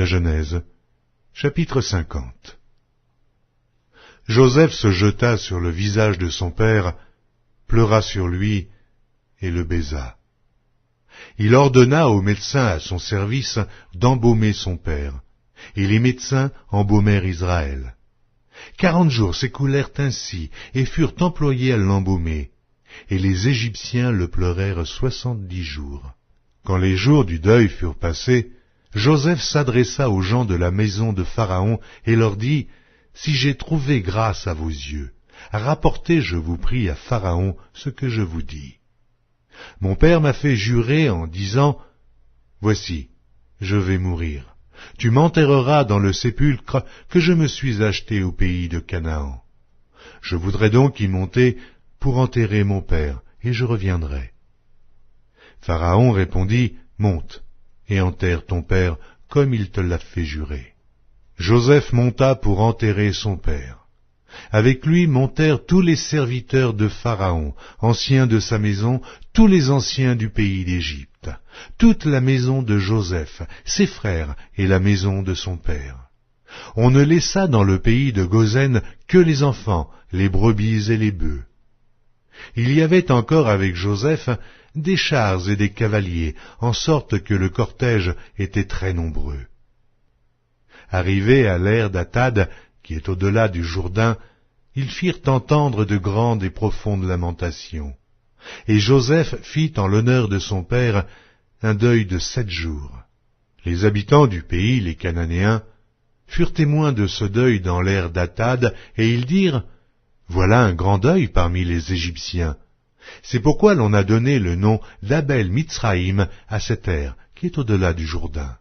La Genèse, chapitre 50. Joseph se jeta sur le visage de son père, pleura sur lui et le baisa. Il ordonna aux médecins à son service d'embaumer son père, et les médecins embaumèrent Israël. 40 jours s'écoulèrent ainsi et furent employés à l'embaumer, et les Égyptiens le pleurèrent 70 jours. Quand les jours du deuil furent passés, Joseph s'adressa aux gens de la maison de Pharaon et leur dit, « Si j'ai trouvé grâce à vos yeux, rapportez, je vous prie, à Pharaon ce que je vous dis. Mon père m'a fait jurer en disant, « Voici, je vais mourir. Tu m'enterreras dans le sépulcre que je me suis acheté au pays de Canaan. Je voudrais donc y monter pour enterrer mon père, et je reviendrai. » Pharaon répondit, « Monte, et enterre ton père comme il te l'a fait jurer. » Joseph monta pour enterrer son père. Avec lui montèrent tous les serviteurs de Pharaon, anciens de sa maison, tous les anciens du pays d'Égypte, toute la maison de Joseph, ses frères et la maison de son père. On ne laissa dans le pays de Goshen que les enfants, les brebis et les bœufs. Il y avait encore avec Joseph des chars et des cavaliers, en sorte que le cortège était très nombreux. Arrivés à l'ère d'Atad, qui est au-delà du Jourdain, ils firent entendre de grandes et profondes lamentations. Et Joseph fit en l'honneur de son père un deuil de 7 jours. Les habitants du pays, les Cananéens, furent témoins de ce deuil dans l'ère d'Atad, et ils dirent, « Voilà un grand deuil parmi les Égyptiens. » C'est pourquoi l'on a donné le nom d'Abel Mitzraïm à cette ère qui est au-delà du Jourdain.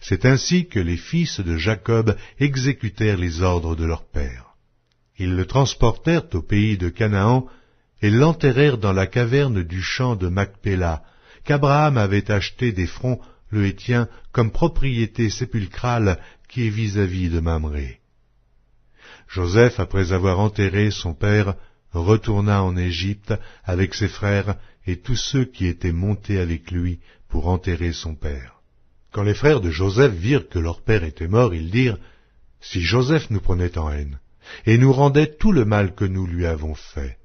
C'est ainsi que les fils de Jacob exécutèrent les ordres de leur père. Ils le transportèrent au pays de Canaan et l'enterrèrent dans la caverne du champ de Macpéla, qu'Abraham avait acheté d'Éphron le Héthien comme propriété sépulcrale qui est vis-à-vis de Mamré. Joseph, après avoir enterré son père, retourna en Égypte avec ses frères et tous ceux qui étaient montés avec lui pour enterrer son père. Quand les frères de Joseph virent que leur père était mort, ils dirent, « Si Joseph nous prenait en haine, et nous rendait tout le mal que nous lui avons fait. »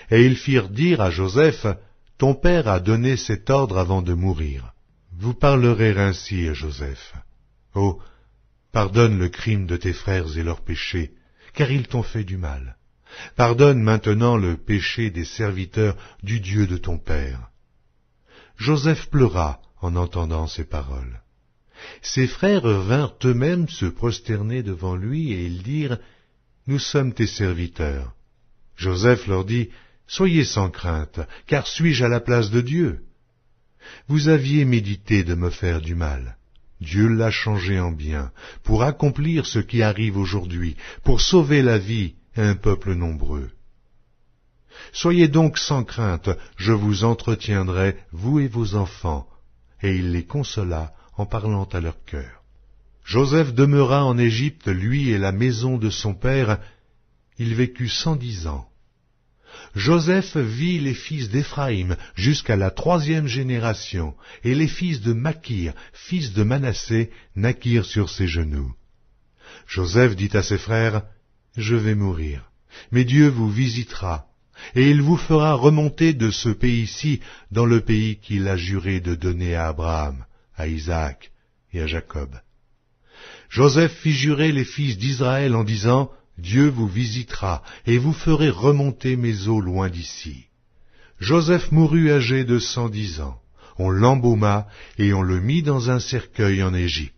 Et ils firent dire à Joseph, « Ton père a donné cet ordre avant de mourir. Vous parlerez ainsi à Joseph. Oh, pardonne le crime de tes frères et leurs péchés, car ils t'ont fait du mal. Pardonne maintenant le péché des serviteurs du Dieu de ton père. » Joseph pleura en entendant ces paroles. Ses frères vinrent eux-mêmes se prosterner devant lui, et ils dirent, « Nous sommes tes serviteurs. » Joseph leur dit, « Soyez sans crainte, car suis-je à la place de Dieu? Vous aviez médité de me faire du mal. Dieu l'a changé en bien, pour accomplir ce qui arrive aujourd'hui, pour sauver la vie à un peuple nombreux. Soyez donc sans crainte, je vous entretiendrai, vous et vos enfants. » Et il les consola en parlant à leur cœur. Joseph demeura en Égypte, lui et la maison de son père. Il vécut 110 ans. Joseph vit les fils d'Éphraïm jusqu'à la 3e génération, et les fils de Makir, fils de Manassé, naquirent sur ses genoux. Joseph dit à ses frères, « Je vais mourir, mais Dieu vous visitera, et il vous fera remonter de ce pays-ci dans le pays qu'il a juré de donner à Abraham, à Isaac et à Jacob. » Joseph fit jurer les fils d'Israël en disant, « Dieu vous visitera, et vous ferez remonter mes eaux loin d'ici. » Joseph mourut âgé de 110 ans. On l'embauma, et on le mit dans un cercueil en Égypte.